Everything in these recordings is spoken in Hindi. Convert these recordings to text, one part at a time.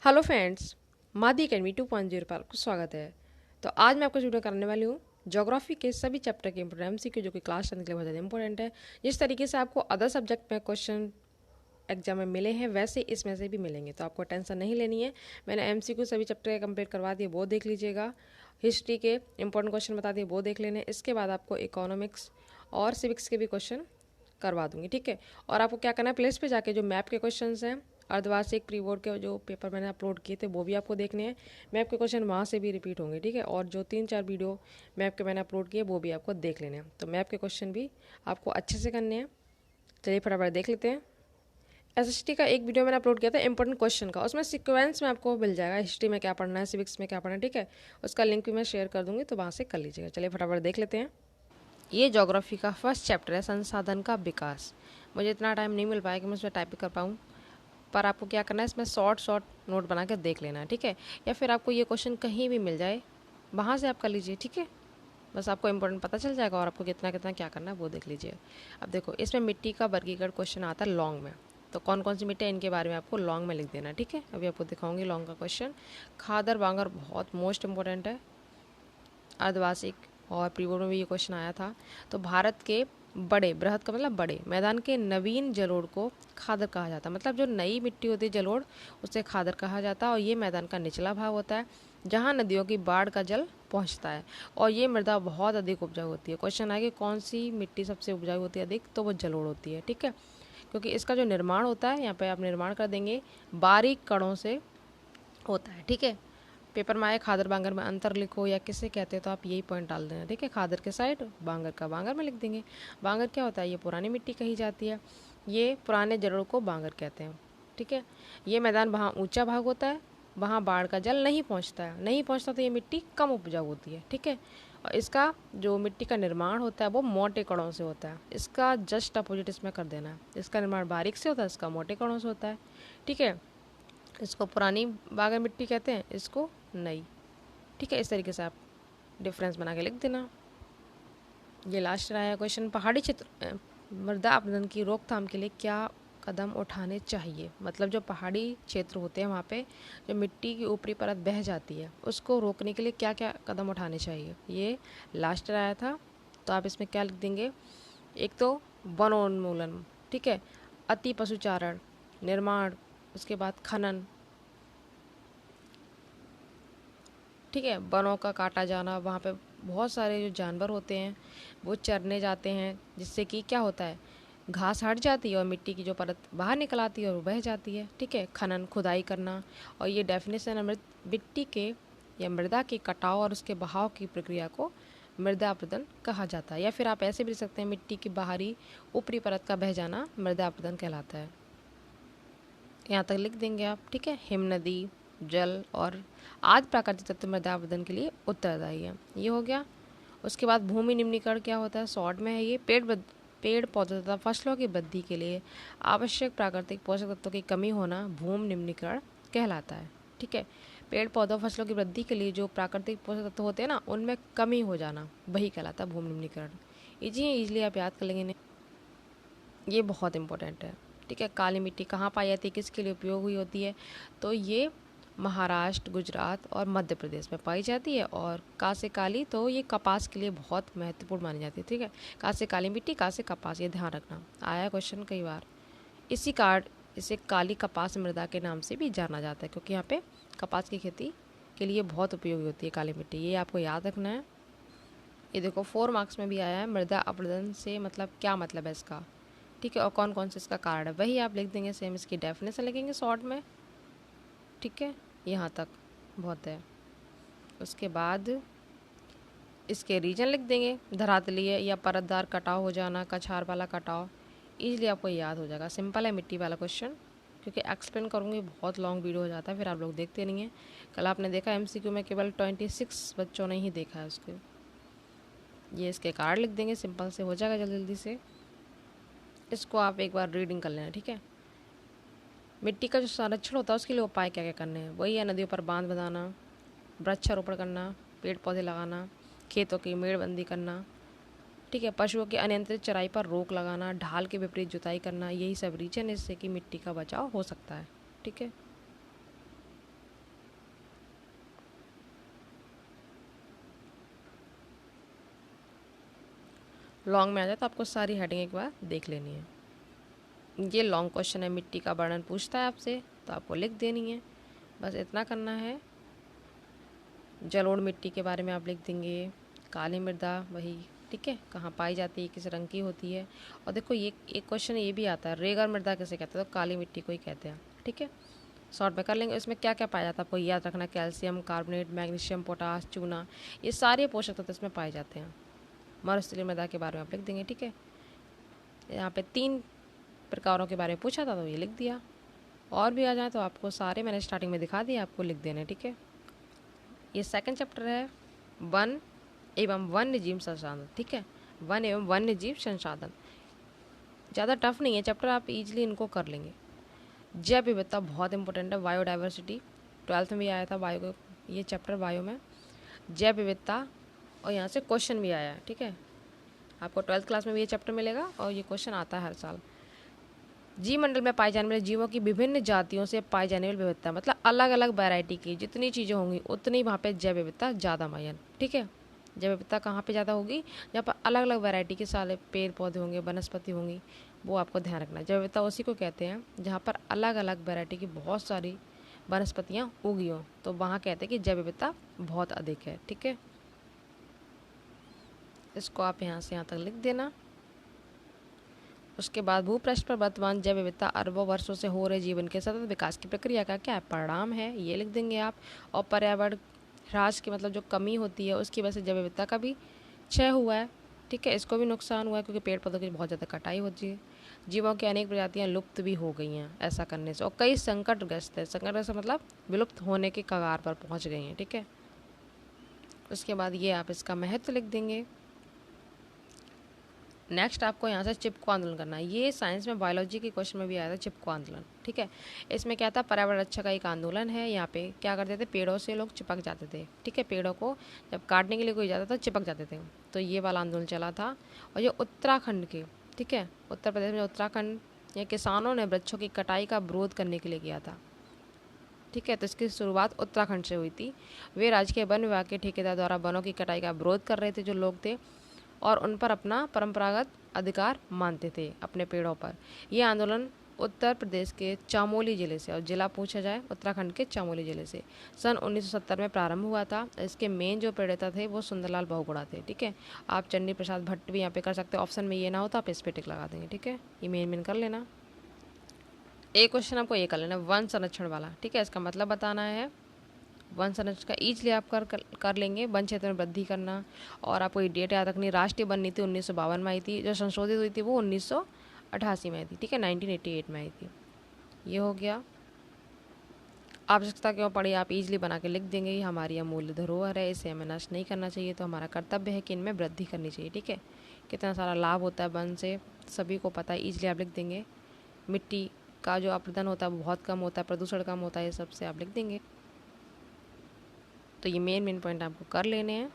हेलो फ्रेंड्स, मादी अकेडमी 2.0 पर आपको स्वागत है। तो आज मैं आपको वीडियो करने वाली हूँ ज्योग्राफी के सभी चैप्टर के इंपोर्टेंट एमसीक्यू जो कि क्लास 10 के लिए बहुत ज़्यादा इंपॉर्टेंट है। जिस तरीके से आपको अदर सब्जेक्ट में क्वेश्चन एग्जाम में मिले हैं वैसे इसमें से भी मिलेंगे, तो आपको टेंशन नहीं लेनी है। मैंने एमसीक्यू सभी चैप्टर के कंप्लीट करवा दिए, वो देख लीजिएगा। हिस्ट्री के इंपॉर्टेंट क्वेश्चन बता दिए, वो देख लेने। इसके बाद आपको इकोनॉमिक्स और सिविक्स के भी क्वेश्चन करवा दूंगी, ठीक है। और आपको क्या करना है, प्लेस पे जाके जो मैप के क्वेश्चन हैं, अर्धवार्षिक प्री बोर्ड के जो पेपर मैंने अपलोड किए थे वो भी आपको देखने हैं। मैप के क्वेश्चन वहाँ से भी रिपीट होंगे, ठीक है। और जो 3-4 वीडियो मैप के मैंने अपलोड किए वो भी आपको देख लेने हैं। तो मैप के क्वेश्चन भी आपको अच्छे से करने हैं। चलिए फटाफट देख लेते हैं। एसएसटी का एक वीडियो मैंने अपलोड किया था इंपॉर्टेंट क्वेश्चन का, उसमें सीक्वेंस में आपको मिल जाएगा हिस्ट्री में क्या पढ़ना है, सिविक्स में क्या पढ़ना है, ठीक है। उसका लिंक भी मैं शेयर कर दूंगी, तो वहाँ से कर लीजिएगा। चलिए फटाफट देख लेते हैं। ये ज्योग्राफी का फर्स्ट चैप्टर है, संसाधन का विकास। मुझे इतना टाइम नहीं मिल पाया कि मैं उसमें टाइप कर पाऊँ, पर आपको क्या करना है, इसमें शॉर्ट नोट बना के देख लेना है, ठीक है। या फिर आपको ये क्वेश्चन कहीं भी मिल जाए वहाँ से आप कर लीजिए, ठीक है। बस आपको इंपॉर्टेंट पता चल जाएगा और आपको कितना कितना क्या करना है वो देख लीजिए। अब देखो, इसमें मिट्टी का वर्गीकरण क्वेश्चन आता है लॉन्ग में। तो कौन कौन सी मिट्टी है इनके बारे में आपको लॉन्ग में लिख देना है, ठीक है। अभी आपको दिखाऊंगी लॉन्ग का क्वेश्चन। खादर बांगर बहुत मोस्ट इंपॉर्टेंट है, अर्धवार्षिक और प्री बोर्ड में भी ये क्वेश्चन आया था। तो भारत के बड़े, बृहद का मतलब बड़े मैदान के नवीन जलोढ़ को खादर कहा जाता है। मतलब जो नई मिट्टी होती है जलोढ़, उसे खादर कहा जाता है। और ये मैदान का निचला भाग होता है जहाँ नदियों की बाढ़ का जल पहुँचता है। और ये मृदा बहुत अधिक उपजाऊ होती है। क्वेश्चन आए कि कौन सी मिट्टी सबसे उपजाऊ होती है अधिक, तो वो जलोढ़ होती है, ठीक है। क्योंकि इसका जो निर्माण होता है, यहाँ पे आप निर्माण कर देंगे, बारीक कणों से होता है, ठीक है। पेपर में आए खादर बांगर में अंतर लिखो या किसे कहते हैं, तो आप यही पॉइंट डाल देना, ठीक है। खादर के साइड, बांगर का बांगर में लिख देंगे। बांगर क्या होता है, ये पुरानी मिट्टी कही जाती है। ये पुराने जड़ों को बांगर कहते हैं, ठीक है। ये मैदान वहाँ ऊंचा भाग होता है, वहाँ बाढ़ का जल नहीं पहुँचता है, नहीं पहुँचता तो ये मिट्टी कम उपजाऊ होती है, ठीक है। और इसका जो मिट्टी का निर्माण होता है वो मोटे कणों से होता है। इसका जस्ट अपोजिट इसमें कर देना है, इसका निर्माण बारीक से होता है, इसका मोटे कणों से होता है, ठीक है। इसको पुरानी बागर मिट्टी कहते हैं, इसको नई, ठीक है। इस तरीके से आप डिफरेंस बना के लिख देना। ये लास्ट रहा है क्वेश्चन, पहाड़ी क्षेत्र मृदा अपरदन की रोकथाम के लिए क्या कदम उठाने चाहिए। मतलब जो पहाड़ी क्षेत्र होते हैं वहाँ पे जो मिट्टी की ऊपरी परत बह जाती है उसको रोकने के लिए क्या क्या कदम उठाने चाहिए, ये लास्ट आया था। तो आप इसमें क्या लिख देंगे, एक तो वनोन्मूलन, ठीक है, अति पशुचारण, निर्माण, उसके बाद खनन, ठीक है। वनों का काटा जाना, वहाँ पे बहुत सारे जो जानवर होते हैं वो चरने जाते हैं, जिससे कि क्या होता है, घास हट जाती है और मिट्टी की जो परत बाहर निकल आती है और वो बह जाती है, ठीक है। खनन, खुदाई करना। और ये डेफिनेशन है, मिट्टी के या मृदा के कटाव और उसके बहाव की प्रक्रिया को मृदा अपरदन कहा जाता है। या फिर आप ऐसे भी लिख सकते हैं, मिट्टी की बाहरी ऊपरी परत का बह जाना मृदा अपरदन कहलाता है। यहाँ तक लिख देंगे आप, ठीक है। हिम नदी, जल और आदि प्राकृतिक तत्व मृदा अपरदन के लिए उत्तरदायी है, ये हो गया। उसके बाद भूमि निम्नीकरण क्या होता है, शॉर्ट में है ये, पेड़ पौधे तथा फसलों की वृद्धि के लिए आवश्यक प्राकृतिक पोषक तत्वों की कमी होना भूमि निम्नीकरण कहलाता है, ठीक है। पेड़ पौधों फसलों की वृद्धि के लिए जो प्राकृतिक पोषक तत्व होते हैं ना, उनमें कमी हो जाना वही कहलाता है भूमि निम्नीकरण। इजीली आप याद कर लेंगे, ये बहुत इंपॉर्टेंट है, ठीक है। काली मिट्टी कहाँ पाई जाती है, किसके लिए उपयोग हुई होती है, तो ये महाराष्ट्र, गुजरात और मध्य प्रदेश में पाई जाती है। और कासे काली, तो ये कपास के लिए बहुत महत्वपूर्ण मानी जाती है, ठीक है। कासे काली मिट्टी, कासे कपास, ये ध्यान रखना, आया क्वेश्चन कई बार। इसी कार्ड इसे काली कपास मृदा के नाम से भी जाना जाता है, क्योंकि यहाँ पे कपास की खेती के लिए बहुत उपयोगी होती है काली मिट्टी, ये आपको याद रखना है। ये देखो 4 मार्क्स में भी आया है, मृदा अपरदन से मतलब क्या मतलब है इसका, ठीक है। और कौन कौन से इसका कारण है वही आप लिख देंगे, सेम इसकी डेफिनेशन लिखेंगे शॉर्ट में, ठीक है। यहाँ तक बहुत है। उसके बाद इसके रीजन लिख देंगे, धरातलीय या परतदार कटाव हो जाना, कछार वाला कटाव, इजीली आपको याद हो जाएगा। सिंपल है मिट्टी वाला क्वेश्चन, क्योंकि एक्सप्लेन करूँगी बहुत लॉन्ग वीडियो हो जाता है, फिर आप लोग देखते नहीं हैं। कल आपने देखा एमसीक्यू में केवल 26 बच्चों ने ही देखा है उसको। ये इसके कारण लिख देंगे, सिंपल से हो जाएगा जल्दी जल्दी से। इसको आप एक बार रीडिंग कर लेना, ठीक है। मिट्टी का जो संरक्षण होता है उसके लिए उपाय क्या क्या करने हैं, वही है नदियों पर बांध बनाना, वृक्षारोपण करना, पेड़ पौधे लगाना, खेतों की मेड़बंदी करना, ठीक है। पशुओं की अनियंत्रित चराई पर रोक लगाना, ढाल के विपरीत जुताई करना, यही सब रीजन है इससे कि मिट्टी का बचाव हो सकता है, ठीक है। लॉन्ग में आ जाए तो आपको सारी हेडिंग एक बार देख लेनी है। ये लॉन्ग क्वेश्चन है, मिट्टी का वर्णन पूछता है आपसे तो आपको लिख देनी है, बस इतना करना है। जलोढ़ मिट्टी के बारे में आप लिख देंगे। काली मृदा वही, ठीक है, कहाँ पाई जाती है, किस रंग की होती है। और देखो ये एक क्वेश्चन ये भी आता है, रेगर मृदा किसे कहते हैं, तो काली मिट्टी को ही कहते हैं, ठीक है। शॉर्ट में कर लेंगे। इसमें क्या क्या पाया जाता है आपको याद रखना, कैल्शियम कार्बोनेट, मैग्नीशियम, पोटास, चूना, ये सारे पोषक तत्व इसमें पाए जाते हैं। मरुस्थलीय मृदा के बारे में आप लिख देंगे, ठीक है। यहाँ पे 3 प्रकारों के बारे में पूछा था तो ये लिख दिया। और भी आ जाए तो आपको सारे मैंने स्टार्टिंग में दिखा दिया, आपको लिख देने, ठीक है। ये सेकंड चैप्टर है, वन एवं वन्य जीव संसाधन, ठीक है। वन एवं वन्य जीव संसाधन ज़्यादा टफ नहीं है चैप्टर, आप इजीली इनको कर लेंगे। जैव विविधता बहुत इंपॉर्टेंट है, बायोडाइवर्सिटी 12th में भी आया था बायो, ये चैप्टर बायो में जैव विविधता, और यहाँ से क्वेश्चन भी आया है, ठीक है। आपको 12th क्लास में भी ये चैप्टर मिलेगा और ये क्वेश्चन आता है हर साल। जीव मंडल में पाए जाने वाले जीवों की विभिन्न जातियों से पाई जाने वाली विविधता, मतलब अलग अलग वैरायटी की जितनी चीज़ें होंगी उतनी वहाँ पे जैव विविधता ज़्यादा मायन, ठीक है। जैव विविधता कहाँ पे ज़्यादा होगी, जहाँ पर अलग अलग वैरायटी के सारे पेड़ पौधे होंगे, वनस्पति होंगी, वो आपको ध्यान रखना है। जैव विविधता उसी को कहते हैं जहाँ पर अलग अलग वैरायटी की बहुत सारी वनस्पतियाँ उगी हों, तो वहाँ कहते हैं कि जैव विविधता बहुत अधिक है, ठीक है। इसको आप यहाँ से यहाँ तक लिख देना। उसके बाद भूपृष्ठ पर वर्तमान जैव विविधता अरबों वर्षों से हो रहे जीवन के सतत विकास की प्रक्रिया का क्या है, परिणाम है, ये लिख देंगे आप। और पर्यावरण ह्रास की मतलब जो कमी होती है उसकी वजह से जैव विविधता का भी क्षय हुआ है, ठीक है। इसको भी नुकसान हुआ है क्योंकि पेड़ पौधों की बहुत ज़्यादा कटाई होती है। जीवों की अनेक प्रजातियाँ लुप्त भी हो गई हैं ऐसा करने से, और कई संकटग्रस्त है, संकटग्रस्त मतलब विलुप्त होने के कगार पर पहुँच गई हैं, ठीक है। उसके बाद ये आप इसका महत्व लिख देंगे। नेक्स्ट आपको यहाँ से चिपको आंदोलन करना है। ये साइंस में बायोलॉजी के क्वेश्चन में भी आया था, चिपको आंदोलन, ठीक है। इसमें क्या था, पर्यावरण रक्षा का एक आंदोलन है। यहाँ पे क्या करते थे, पेड़ों से लोग चिपक जाते थे, ठीक है। पेड़ों को जब काटने के लिए कोई जाता था चिपक जाते थे, तो ये वाला आंदोलन चला था। और ये उत्तराखंड के, ठीक है, उत्तर प्रदेश में उत्तराखंड ये किसानों ने वृक्षों की कटाई का विरोध करने के लिए किया था, ठीक है। तो इसकी शुरुआत उत्तराखंड से हुई थी। वे राज्य के वन विभाग के ठेकेदार द्वारा वनों की कटाई का विरोध कर रहे थे जो लोग थे, और उन पर अपना परंपरागत अधिकार मानते थे अपने पेड़ों पर। यह आंदोलन उत्तर प्रदेश के चामोली जिले से, और जिला पूछा जाए उत्तराखंड के चामोली जिले से, सन 1970 में प्रारंभ हुआ था। इसके मेन जो प्रेरता थे वो सुंदरलाल बहुगुणा थे, ठीक है। आप चंडी प्रसाद भट्ट भी यहाँ पे कर सकते हो, ऑप्शन में ये ना हो तो आप इस पे टिक लगा देंगे, ठीक है। ये मेन कर लेना। एक क्वेश्चन आपको ये कर लेना, वन संरक्षण वाला, ठीक है। इसका मतलब बताना है। वन संरक्षण का ईजिली आप कर लेंगे। वन क्षेत्र में वृद्धि करना, और आपको ये डेट याद रखनी, राष्ट्रीय वन नीति 1952 में आई थी, जो संशोधित हुई थी वो 1988 में आई थी, ठीक है, 1988 में आई थी। ये हो गया। आवश्यकता क्यों पड़ी आप इजीली बना के लिख देंगे। ये हमारी अमूल्य धरोहर है, इसे हमें नष्ट नहीं करना चाहिए, तो हमारा कर्तव्य है कि इनमें वृद्धि करनी चाहिए, ठीक है। कितना सारा लाभ होता है वन से सभी को पता है, ईजिली आप लिख देंगे। मिट्टी का जो अपरदन होता है वो बहुत कम होता है, प्रदूषण कम होता है, ये सबसे आप लिख देंगे। तो ये मेन पॉइंट आपको कर लेने हैं।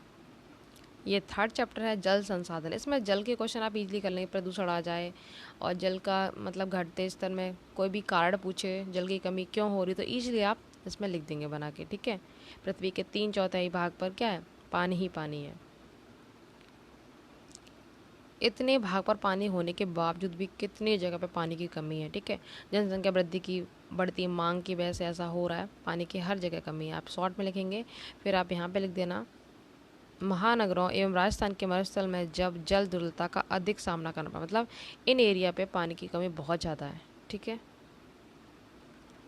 ये थर्ड चैप्टर है जल संसाधन। इसमें जल के क्वेश्चन आप इजीली कर लेंगे, प्रदूषण आ जाए और जल का मतलब घटते स्तर में कोई भी कारण पूछे, जल की कमी क्यों हो रही, तो ईजिली आप इसमें लिख देंगे बना के, ठीक है। पृथ्वी के 3/4 भाग पर क्या है, पानी ही पानी है। इतने भाग पर पानी होने के बावजूद भी कितनी जगह पे पानी की कमी है, ठीक है। जनसंख्या वृद्धि की बढ़ती मांग की वजह से ऐसा हो रहा है, पानी की हर जगह कमी है। आप शॉर्ट में लिखेंगे, फिर आप यहाँ पे लिख देना, महानगरों एवं राजस्थान के मरुस्थल में जब जल दुर्लभता का अधिक सामना करना पड़ा, मतलब इन एरिया पे पानी की कमी बहुत ज़्यादा है, ठीक है।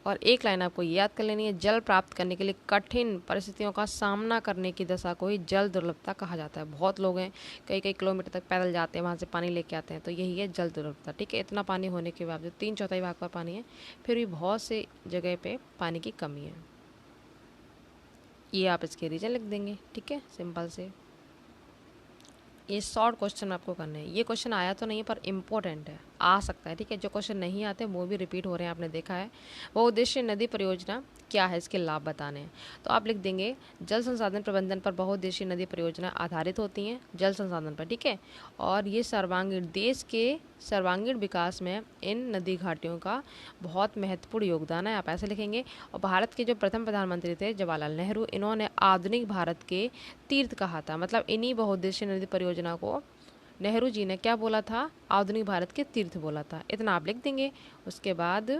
और एक लाइन आपको याद कर लेनी है, जल प्राप्त करने के लिए कठिन परिस्थितियों का सामना करने की दशा को ही जल दुर्लभता कहा जाता है। बहुत लोग हैं कई कई किलोमीटर तक पैदल जाते हैं, वहाँ से पानी लेके आते हैं, तो यही है जल दुर्लभता, ठीक है। इतना पानी होने के बावजूद 3/4 भाग पर पानी है, फिर भी बहुत से जगह पे पानी की कमी है। ये आप इसके रीजन लिख देंगे, ठीक है, सिंपल से। ये शॉर्ट क्वेश्चन आपको करने हैं। ये क्वेश्चन आया तो नहीं है पर इम्पोर्टेंट है, आ सकता है, ठीक है। जो क्वेश्चन नहीं आते वो भी रिपीट हो रहे हैं, आपने देखा है। बहुउद्देशीय नदी परियोजना क्या है, इसके लाभ बताने हैं, तो आप लिख देंगे जल संसाधन प्रबंधन पर बहुउद्देशीय नदी परियोजना आधारित होती हैं, जल संसाधन पर, ठीक है। और ये सर्वांगीण देश के सर्वांगीण विकास में इन नदी घाटियों का बहुत महत्वपूर्ण योगदान है, आप ऐसे लिखेंगे। और भारत के जो प्रथम प्रधानमंत्री थे जवाहरलाल नेहरू, इन्होंने आधुनिक भारत के तीर्थ कहा था, मतलब इन्हीं बहुउद्देशीय नदी परियोजना को नेहरू जी ने क्या बोला था, आधुनिक भारत के तीर्थ बोला था। इतना आप लिख देंगे। उसके बाद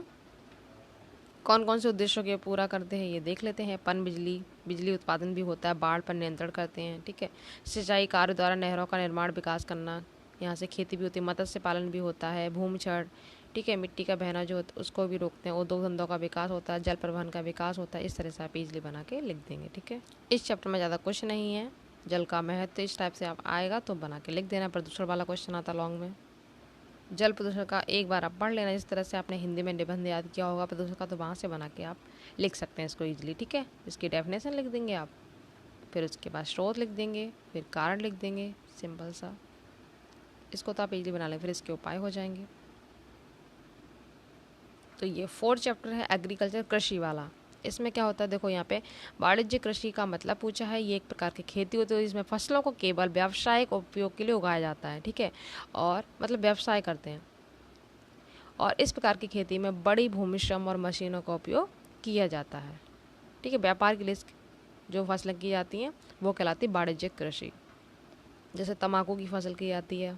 कौन कौन से उद्देश्यों के पूरा करते हैं ये देख लेते हैं। पन बिजली, बिजली उत्पादन भी होता है, बाढ़ पर नियंत्रण करते हैं, ठीक है। सिंचाई कार्य द्वारा नहरों का निर्माण विकास करना, यहाँ से खेती भी होती है, मत्स्य पालन भी होता है, भूमि क्षरण, ठीक है, मिट्टी का बहना जो होता है उसको भी रोकते हैं, उद्योग धंधों का विकास होता है, जल परिवहन का विकास होता है। इस तरह से आप इजली बना के लिख देंगे, ठीक है। इस चैप्टर में ज़्यादा क्वेश्चन नहीं है। जल का महत्व इस टाइप से आप आएगा तो बना के लिख देना। प्रदूषण वाला क्वेश्चन आता लॉन्ग में। जल प्रदूषण का एक बार आप पढ़ लेना, जिस तरह से आपने हिंदी में निबंध याद किया होगा प्रदूषण का, तो वहाँ से बना के आप लिख सकते हैं इसको ईजिली, ठीक है। इसकी डेफिनेशन लिख देंगे आप, फिर उसके बाद स्रोत लिख देंगे, फिर कारण लिख देंगे, सिंपल सा। इसको तो आप इजीली बना लें, फिर इसके उपाय हो जाएंगे। तो ये 4th चैप्टर है एग्रीकल्चर, कृषि वाला। इसमें क्या होता है देखो, यहाँ पे वाणिज्य कृषि का मतलब पूछा है। ये एक प्रकार की खेती होती है इसमें फसलों को केवल व्यावसायिक उपयोग के लिए उगाया जाता है, ठीक है, और मतलब व्यवसाय करते हैं। और इस प्रकार की खेती में बड़ी भूमि, श्रम और मशीनों का उपयोग किया जाता है, ठीक है। व्यापार के लिए जो फसलें की जाती हैं वो कहलाती है वाणिज्यिक कृषि। जैसे तंबाकू की फसल की जाती है,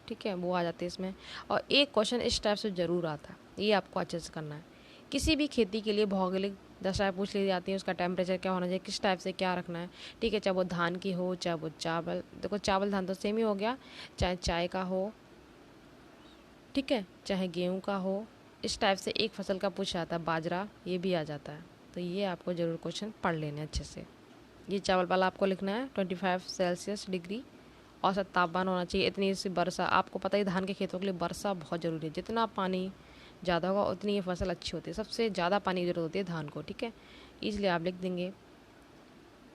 ठीक है, वो आ जाती है इसमें। और एक क्वेश्चन इस टाइप से ज़रूर आता है, ये आपको अच्छे से करना है। किसी भी खेती के लिए भौगोलिक दशाएं पूछ ली जाती है, उसका टेम्परेचर क्या होना चाहिए, किस टाइप से क्या रखना है, ठीक है। चाहे वो धान की हो, चाहे वो चावल, देखो चावल धान तो सेम ही हो गया, चाहे चाय का हो, ठीक है, चाहे गेहूं का हो। इस टाइप से एक फसल का पूछा जाता है, बाजरा ये भी आ जाता है। तो ये आपको ज़रूर क्वेश्चन पढ़ लेने अच्छे से। ये चावल वाला आपको लिखना है 25 सेल्सियस डिग्री औसत तापमान होना चाहिए, इतनी सी वर्षा। आपको पता ही धान के खेतों के लिए वर्षा बहुत ज़रूरी है, जितना पानी ज़्यादा होगा उतनी ये फसल अच्छी होती है। सबसे ज़्यादा पानी की जरूरत होती है धान को, ठीक है। इसलिए आप लिख देंगे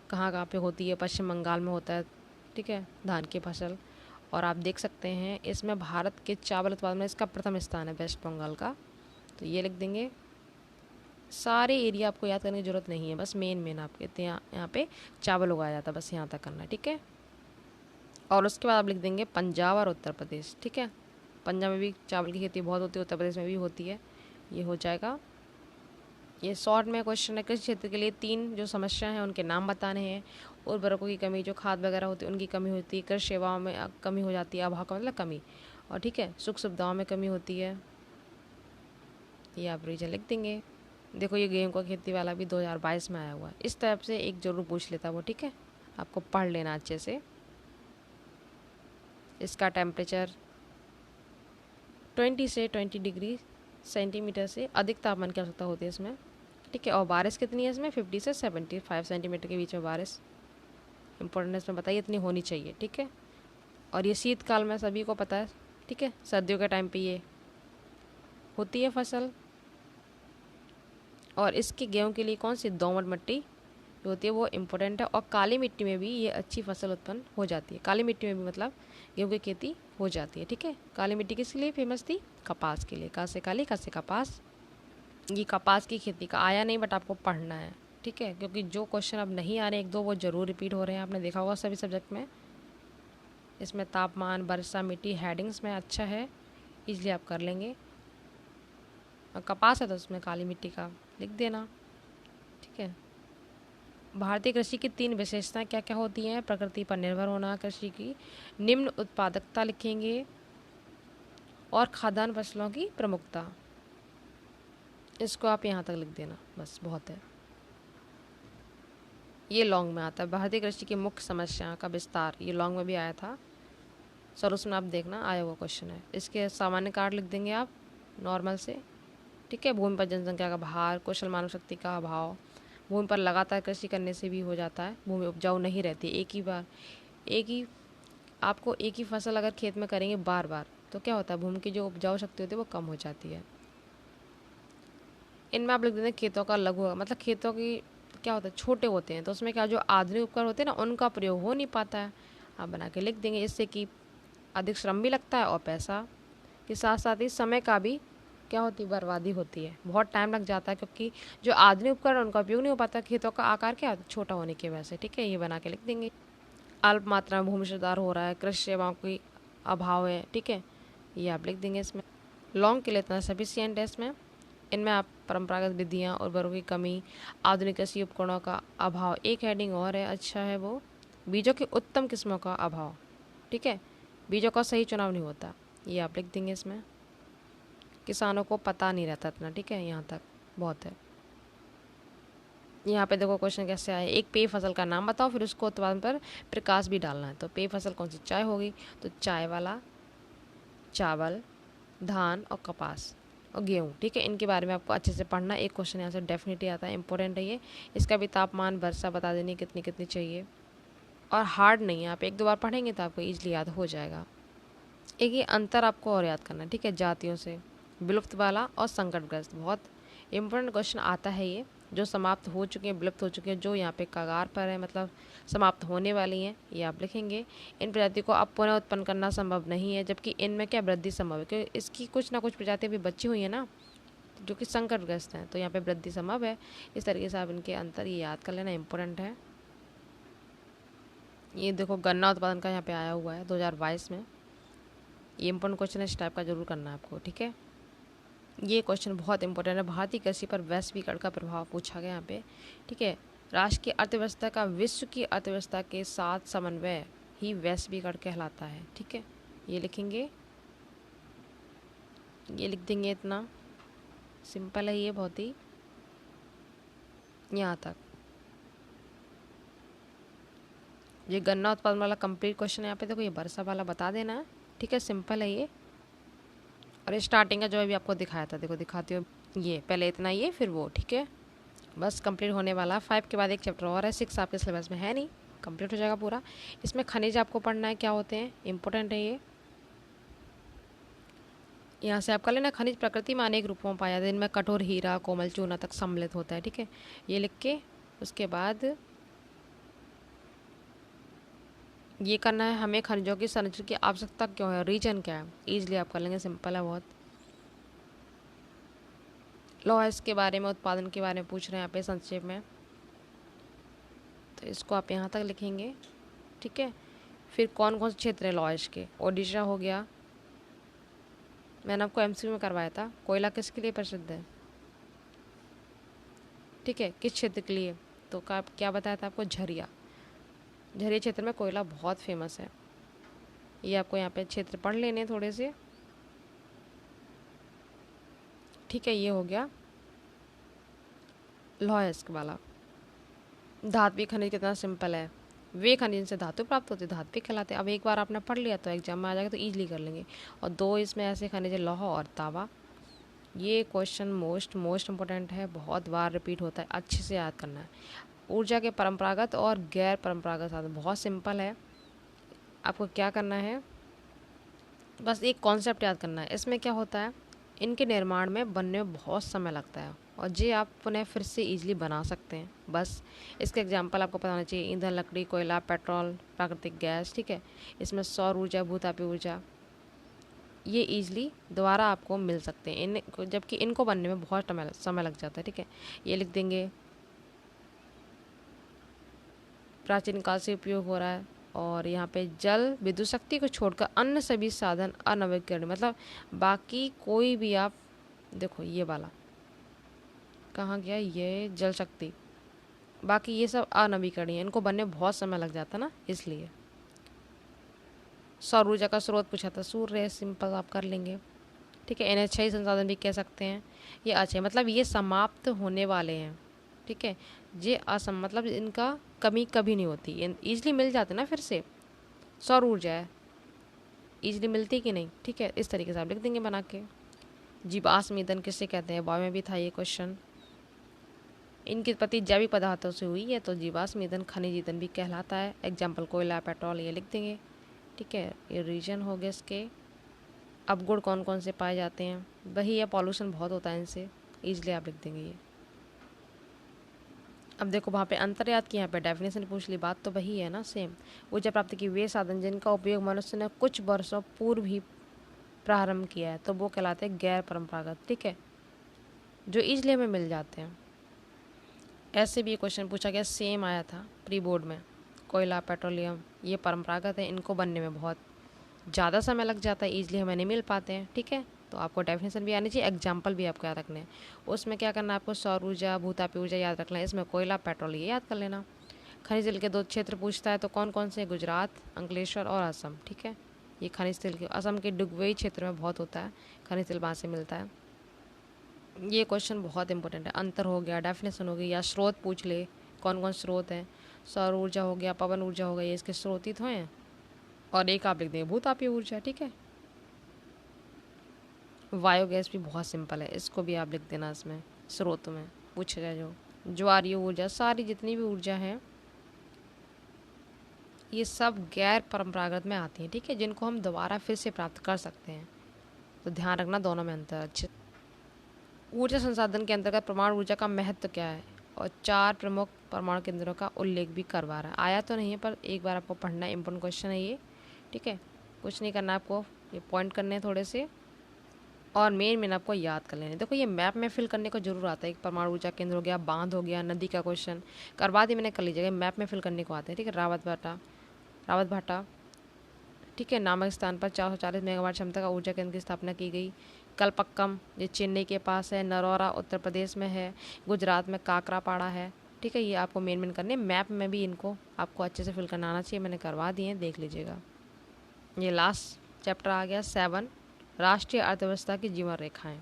कहाँ कहाँ पे होती है, पश्चिम बंगाल में होता है, ठीक है, धान की फसल। और आप देख सकते हैं इसमें भारत के चावल उत्पादन में इसका प्रथम स्थान है, वेस्ट बंगाल का। तो ये लिख देंगे। सारे एरिया आपको याद करने की जरूरत नहीं है, बस मेन आपके यहाँ पे चावल उगाया जाता है, बस यहाँ तक करना है, ठीक है। और उसके बाद आप लिख देंगे पंजाब और उत्तर प्रदेश, ठीक है। पंजाब में भी चावल की खेती बहुत होती है, उत्तर प्रदेश में भी होती है, ये हो जाएगा। ये शॉर्ट में क्वेश्चन है। कृषि क्षेत्र के लिए 3 जो समस्या हैं उनके नाम बताने हैं। उर्वरकों की कमी, जो खाद वगैरह होती है उनकी कमी होती है। कृषि सेवाओं में कमी हो जाती है, अभाव का मतलब कमी, और ठीक है, सुख सुविधाओं में कमी होती है। ये आप रीजन लिख देंगे। देखो ये गेहूं का खेती वाला भी 2022 में आया हुआ है, इस टाइप से एक जरूर पूछ लेता वो, ठीक है। आपको पढ़ लेना अच्छे से। इसका टेम्परेचर 20 से 20 डिग्री सेंटीमीटर से अधिक तापमान की आवश्यकता होती है इसमें, ठीक है। और बारिश कितनी है इसमें, 50 से 75 सेंटीमीटर के बीच में बारिश इंपॉर्टेंट इसमें बताइए, इतनी होनी चाहिए, ठीक है। और ये शीतकाल में सभी को पता है, ठीक है, सर्दियों के टाइम पे ये होती है फसल। और इसके गेहूं के लिए कौन सी दोमट मिट्टी जो होती है वो इम्पोर्टेंट है। और काली मिट्टी में भी ये अच्छी फसल उत्पन्न हो जाती है। काली मिट्टी में भी मतलब गेहूं की खेती हो जाती है, ठीक है। काली मिट्टी किसके लिए फेमस थी, कपास के लिए। का से काली, का से कपास। ये कपास की खेती का आया नहीं, बट आपको पढ़ना है, ठीक है, क्योंकि जो क्वेश्चन अब नहीं आ रहे एक दो वो ज़रूर रिपीट हो रहे हैं, आपने देखा होगा सभी सब्जेक्ट में। इसमें तापमान, वर्षा, मिट्टी हेडिंग्स में अच्छा है, इसलिए आप कर लेंगे। और कपास है तो उसमें काली मिट्टी का लिख देना, ठीक है। भारतीय कृषि की 3 विशेषताएं क्या क्या होती हैं, प्रकृति पर निर्भर होना, कृषि की निम्न उत्पादकता लिखेंगे, और खाद्यान्न फसलों की प्रमुखता। इसको आप यहाँ तक लिख देना, बस बहुत है। ये लॉन्ग में आता है। भारतीय कृषि की मुख्य समस्या का विस्तार, ये लॉन्ग में भी आया था सर, उसमें आप देखना आया हुआ क्वेश्चन है। इसके सामान्य कार्ड लिख देंगे आप नॉर्मल से, ठीक है। भूमि पर जनसंख्या का भार, कुशल मानव शक्ति का अभाव, भूमि पर लगातार कृषि करने से भी हो जाता है, भूमि उपजाऊ नहीं रहती, एक ही आपको एक ही फसल अगर खेत में करेंगे बार बार तो क्या होता है, भूमि की जो उपजाऊ शक्ति होती है वो कम हो जाती है। इनमें आप लिख देते हैं खेतों का लघु, मतलब खेतों की क्या होता है छोटे होते हैं, तो उसमें क्या जो आधुनिक उपकरण होते हैं ना उनका प्रयोग हो नहीं पाता है, आप बना के लिख देंगे। इससे कि अधिक श्रम भी लगता है और पैसा के साथ साथ ही समय का भी क्या होती है, बर्बादी होती है, बहुत टाइम लग जाता है, क्योंकि जो आधुनिक उपकरण उनका उपयोग नहीं हो पाता, खेतों का आकार क्या छोटा होने की वजह से, ठीक है। ये बना के लिख देंगे। अल्प मात्रा में भूमि सुधार हो रहा है, कृषि सेवाओं की अभाव है, ठीक है, ये आप लिख देंगे इसमें। लॉन्ग के लिए इतना सफिशियंट है इसमें। इनमें आप परंपरागत विधियाँ, उर्वरकों की कमी, आधुनिक कृषि उपकरणों का अभाव, एक हेडिंग और है अच्छा है वो, बीजों की उत्तम किस्मों का अभाव, ठीक है। बीजों का सही चुनाव नहीं होता, ये आप लिख देंगे। इसमें किसानों को पता नहीं रहता इतना, ठीक है, यहाँ तक बहुत है। यहाँ पे देखो क्वेश्चन कैसे आए, एक पेय फसल का नाम बताओ, फिर उसको उत्पादन पर प्रकाश भी डालना है। तो पेय फसल कौन सी, चाय होगी, तो चाय वाला, चावल, धान और कपास और गेहूँ, ठीक है, इनके बारे में आपको अच्छे से पढ़ना। एक क्वेश्चन यहाँ से डेफिनेटली आता है, इंपॉर्टेंट है ये। इसका भी तापमान, वर्षा बता देनी कितनी कितनी चाहिए, और हार्ड नहीं है, आप एक दो बार पढ़ेंगे तो आपको ईजिली याद हो जाएगा। एक ये अंतर आपको और याद करना है, ठीक है, जातियों से, विलुप्त वाला और संकटग्रस्त, बहुत इंपॉर्टेंट क्वेश्चन आता है ये। जो समाप्त हो चुके हैं, विलुप्त हो चुके हैं, जो यहाँ पे कगार पर है, मतलब समाप्त होने वाली हैं, ये आप लिखेंगे। इन प्रजाति को अब पुनः उत्पन्न करना संभव नहीं है, जबकि इनमें क्या वृद्धि संभव है, क्योंकि इसकी कुछ ना कुछ प्रजाति अभी बची हुई है ना, जो कि संकटग्रस्त हैं, तो यहाँ पे वृद्धि संभव है। इस तरीके से आप इनके अंतर ये याद कर लेना, इंपॉर्टेंट है। ये देखो गन्ना उत्पादन का यहाँ पे आया हुआ है 2022 में, ये इंपॉर्टेंट क्वेश्चन है, इस टाइप का जरूर करना है आपको, ठीक है। ये क्वेश्चन बहुत इंपॉर्टेंट है, भारतीय कृषि पर वैश्वीकरण का प्रभाव पूछा गया यहाँ पे, ठीक है। राष्ट्र की अर्थव्यवस्था का विश्व की अर्थव्यवस्था के साथ समन्वय ही वैश्वीकरण कहलाता है, ठीक है, ये लिखेंगे, ये लिख देंगे, इतना सिंपल है ये बहुत ही, यहाँ तक। ये गन्ना उत्पादन वाला कंप्लीट क्वेश्चन है, यहाँ पे देखो ये वर्षा वाला बता देना है, ठीक है, सिंपल है ये। और स्टार्टिंग का जो भी आपको दिखाया था, देखो दिखाती हो, ये पहले इतना ये फिर वो, ठीक है, बस कंप्लीट होने वाला। 5 के बाद एक चैप्टर और है, 6 आपके सिलेबस में है नहीं, कंप्लीट हो जाएगा पूरा। इसमें खनिज आपको पढ़ना है, क्या होते हैं, इंपॉर्टेंट है ये। यहाँ से आप कर लेना, खनिज प्रकृति में अनेक रूपों में पाया जाता है, इनमें कठोर हीरा, कोमल चूना तक सम्मिलित होता है, ठीक है, ये लिख के उसके बाद ये करना है हमें, खनिजों की संरचना की आवश्यकता क्यों है, रीजन क्या है, ईजिली आप कर लेंगे, सिंपल है बहुत। लौह इसके बारे में, उत्पादन के बारे में पूछ रहे हैं यहाँ पे संक्षेप में, तो इसको आप यहाँ तक लिखेंगे, ठीक है। फिर कौन कौन से क्षेत्र है लौह के, ओडिशा हो गया, मैंने आपको एमसीक्यू में करवाया था। कोयला किसके लिए प्रसिद्ध है, ठीक है, किस क्षेत्र के लिए, तो क्या बताया था आपको, झरिया, झरिया क्षेत्र में कोयला बहुत फेमस है। ये आपको यहाँ पे क्षेत्र पढ़ लेने थोड़े से, ठीक है, ये हो गया लौह वाला। धात्विक खनिज कितना सिंपल है, वे खनिज जिनसे धातु प्राप्त होती है धात्विक कहलाते हैं। अब एक बार आपने पढ़ लिया तो एग्जाम में आ जाएगा तो ईजिली कर लेंगे। और 2 इसमें ऐसे खनिज है, लौह और तांबा। ये क्वेश्चन मोस्ट इम्पोर्टेंट है, बहुत बार रिपीट होता है, अच्छे से याद करना है। ऊर्जा के परंपरागत और गैर परंपरागत साधन, बहुत सिंपल है, आपको क्या करना है, बस एक कॉन्सेप्ट याद करना है। इसमें क्या होता है, इनके निर्माण में बनने में बहुत समय लगता है, और ये आप पुनः फिर से ईजिली बना सकते हैं। बस इसके एग्जांपल आपको पता होना चाहिए, ईंधन, लकड़ी, कोयला, पेट्रोल, प्राकृतिक गैस, ठीक है। इसमें सौर ऊर्जा, भूतापीय ऊर्जा, ये ईजिली दोबारा आपको मिल सकते हैं इन, जबकि इनको बनने में बहुत समय लग जाता है, ठीक है, ये लिख देंगे। प्राचीन काल से उपयोग हो रहा है, और यहाँ पे जल, विद्युत शक्ति को छोड़कर अन्य सभी साधन अनवीकरणीय, मतलब बाकी कोई भी आप देखो, ये वाला कहाँ गया, ये जल शक्ति, बाकी ये सब अनवीकरणीय, इनको बनने में बहुत समय लग जाता ना, इसलिए। सौर ऊर्जा का स्रोत पूछा था, सूर्य, सिंपल आप कर लेंगे, ठीक है। इन्हें क्षय संसाधन भी कह सकते हैं, ये अच्छे, मतलब ये समाप्त होने वाले हैं, ठीक है। ये मतलब इनका कमी कभी नहीं होती, ईजिली मिल जाते ना फिर से। सौर ऊर्जा है, ईजिली मिलती कि नहीं, ठीक है, इस तरीके से आप लिख देंगे बना के। जीवाश्म ईंधन किससे कहते हैं, बायो में भी था ये क्वेश्चन। इनकी उत्पत्ति जैविक पदार्थों से हुई है, तो जीवाश्म ईंधन खनिज ईंधन भी कहलाता है। एग्जाम्पल कोयला, पेट्रोल, ये लिख देंगे, ठीक है। ये रीजन हो गए इसके। अवगुण कौन कौन से पाए जाते हैं, वही है, पॉल्यूशन बहुत होता है इनसे, ईजिली आप लिख देंगे ये। अब देखो वहाँ पे अंतर याद किया, यहाँ पे डेफिनेशन पूछ ली, बात तो वही है ना, सेम। ऊर्जा प्राप्ति की वे साधन जिनका उपयोग मनुष्य ने कुछ वर्षों पूर्व ही प्रारंभ किया है, तो वो कहलाते हैं गैर परंपरागत, ठीक है, जो ईजिली हमें मिल जाते हैं। ऐसे भी ये क्वेश्चन पूछा गया, सेम आया था प्री बोर्ड में। कोयला, पेट्रोलियम, ये परंपरागत है, इनको बनने में बहुत ज़्यादा समय लग जाता है, ईजिली हमें नहीं मिल पाते हैं, ठीक है। तो आपको डेफिनेशन भी आनी चाहिए, एग्जाम्पल भी आपको याद रखने हैं। उसमें क्या करना है आपको, सौर ऊर्जा, भूतापीय ऊर्जा याद रखना है, इसमें कोयला, पेट्रोल, ये याद कर लेना। खनिज जल के 2 क्षेत्र पूछता है, तो कौन कौन से, गुजरात, अंकलेश्वर और असम, ठीक है। ये खनिज तेल के असम के डुगवेई क्षेत्र में बहुत होता है, खनिज तेल वहाँ से मिलता है। ये क्वेश्चन बहुत इंपॉर्टेंट है। अंतर हो गया, डेफिनेशन हो गई, या स्रोत पूछ ले, कौन कौन स्रोत हैं। सौर ऊर्जा हो गया, पवन ऊर्जा हो गई, ये इसके स्रोत ही तो हैं। और एक आप लिख देंगे भूतापीय ऊर्जा, ठीक है। बायोगैस भी बहुत सिंपल है, इसको भी आप लिख देना इसमें स्रोत में पूछेगा जो। ज्वारीय ऊर्जा, सारी जितनी भी ऊर्जा है ये सब गैर परंपरागत में आती हैं, ठीक है, जिनको हम दोबारा फिर से प्राप्त कर सकते हैं। तो ध्यान रखना दोनों में अंतर अच्छे। ऊर्जा संसाधन के अंतर्गत परमाणु ऊर्जा का महत्व क्या है, और 4 प्रमुख परमाणु केंद्रों का उल्लेख भी करवा रहा है। आया तो नहीं है पर एक बार आपको पढ़ना है, इंपॉर्टेंट क्वेश्चन है ये, ठीक है। कुछ नहीं करना आपको, ये पॉइंट करने हैं थोड़े से, और मेन आपको याद कर लेने। देखो ये मैप में फिल करने को जरूर आता है, एक परमाणु ऊर्जा केंद्र हो गया, बांध हो गया, नदी का क्वेश्चन करवा दी मैंने, कर लीजिएगा। मैप में फिल करने को आते हैं, ठीक है। रावत भाटा, ठीक है, नामक स्थान पर 440 मेगावाट क्षमता का ऊर्जा केंद्र की स्थापना की गई। कलपक्कम ये चेन्नई के पास है, नरोरा उत्तर प्रदेश में है, गुजरात में काकरापाड़ा है, ठीक है। ये आपको मेन करने, मैप में भी इनको आपको अच्छे से फिल करना आना चाहिए, मैंने करवा दिए हैं, देख लीजिएगा। ये लास्ट चैप्टर आ गया 7, राष्ट्रीय अर्थव्यवस्था की जीवन रेखाएं।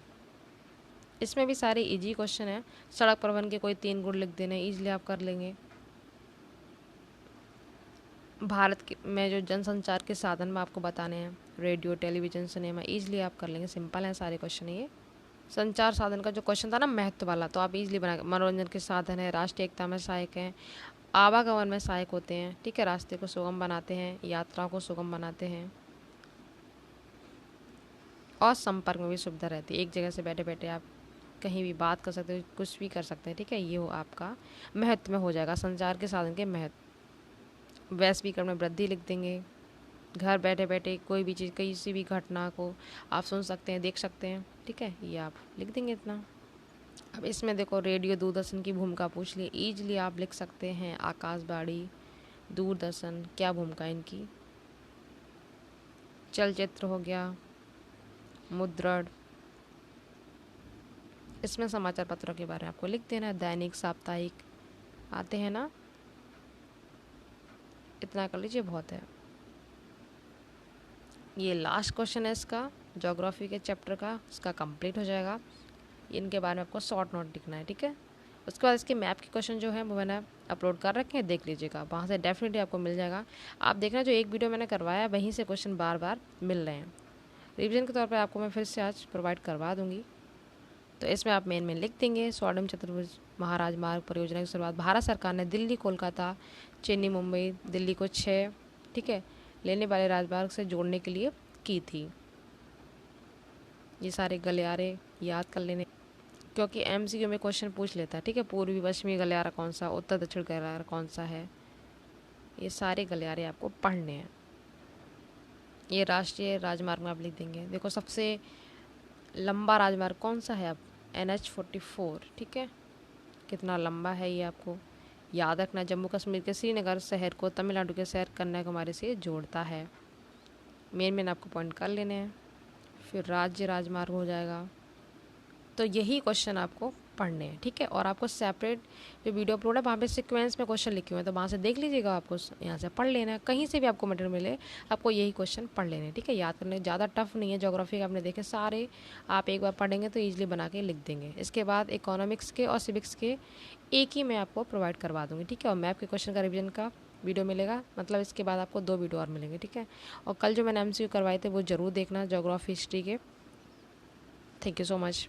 इसमें भी सारे इजी क्वेश्चन है। सड़क परिवहन के कोई 3 गुण लिख देने, ईजिली आप कर लेंगे। भारत में जो जनसंचार के साधन में आपको बताने हैं, रेडियो, टेलीविज़न, सिनेमा, ईजिली आप कर लेंगे, सिंपल है सारे क्वेश्चन। ये संचार साधन का जो क्वेश्चन था ना महत्व वाला, तो आप इजीली बना। मनोरंजन के साधन है, राष्ट्रीय एकता में सहायक हैं, आवागमन में सहायक होते हैं, ठीक है, रास्ते को सुगम बनाते हैं, यात्राओं को सुगम बनाते हैं, और संपर्क में भी सुविधा रहती है। एक जगह से बैठे बैठे आप कहीं भी बात कर सकते हो, कुछ भी कर सकते हैं, ठीक है। ये हो आपका महत्व में हो जाएगा, संचार के साधन के महत्व। वैश्वीकरण में वृद्धि लिख देंगे, घर बैठे बैठे कोई भी चीज़, किसी भी घटना को आप सुन सकते हैं, देख सकते हैं, ठीक है, ये आप लिख देंगे इतना। अब इसमें देखो रेडियो दूरदर्शन की भूमिका पूछ ली, ईजिली आप लिख सकते हैं। आकाशवाणी, दूरदर्शन, क्या भूमिका इनकी। चलचित्र हो गया, मुद्रण, इसमें समाचार पत्रों के बारे में आपको लिख देना है, दैनिक, साप्ताहिक आते हैं ना, इतना कर लीजिए, बहुत है। ये लास्ट क्वेश्चन है इसका, ज्योग्राफी के चैप्टर का, इसका कंप्लीट हो जाएगा। इनके बारे में आपको शॉर्ट नोट लिखना है, ठीक है। उसके बाद इसके मैप के क्वेश्चन जो है वो मैंने अपलोड कर रखे हैं, देख लीजिएगा, वहाँ से डेफिनेटली आपको मिल जाएगा। आप देखना जो एक वीडियो मैंने करवाया है वहीं से क्वेश्चन बार बार मिल रहे हैं। रिवीजन के तौर पर आपको मैं फिर से आज प्रोवाइड करवा दूँगी। तो इसमें आप मेन लिख देंगे, स्वर्णिम चतुर्भुज महाराज मार्ग परियोजना की शुरुआत भारत सरकार ने दिल्ली, कोलकाता, चेन्नई, मुंबई, दिल्ली को 6, ठीक है, लेने वाले राजमार्ग से जोड़ने के लिए की थी। ये सारे गलियारे याद कर लेने, क्योंकि एमसीक्यू में क्वेश्चन पूछ लेता है, ठीक है। पूर्वी पश्चिमी गलियारा कौन सा, उत्तर दक्षिण गलियारा कौन सा है, ये सारे गलियारे आपको पढ़ने हैं। ये राष्ट्रीय राजमार्ग में आप लिख देंगे। देखो सबसे लंबा राजमार्ग कौन सा है, अब NH-44, ठीक है, कितना लंबा है ये आपको याद रखना। जम्मू कश्मीर के श्रीनगर शहर को तमिलनाडु के शहर कन्याकुमारी से जोड़ता है। मेन आपको पॉइंट कर लेने हैं, फिर राज्य राजमार्ग हो जाएगा। तो यही क्वेश्चन आपको पढ़ने हैं, ठीक है। और आपको सेपरेट जो वीडियो अपलोड है वहाँ पे सीक्वेंस में क्वेश्चन लिखे हुए हैं, तो वहाँ से देख लीजिएगा, आपको यहाँ से पढ़ लेना है। कहीं से भी आपको मटेरियल मिले आपको यही क्वेश्चन पढ़ लेने हैं, ठीक है। याद करने ज़्यादा टफ नहीं है। ज्योग्राफी के आपने देखे सारे, आप एक बार पढ़ेंगे तो ईजिली बना के लिख देंगे। इसके बाद इकोनॉमिक्स के और सिविक्स के एक ही मैं आपको प्रोवाइड करवा दूँगी, ठीक है। और मैप के क्वेश्चन का रिविजन का वीडियो मिलेगा, मतलब इसके बाद आपको 2 वीडियो और मिलेंगे, ठीक है। और कल जो मैंने MCQ करवाए थे वो ज़रूर देखना, ज्योग्राफी, हिस्ट्री के। Thank you so much.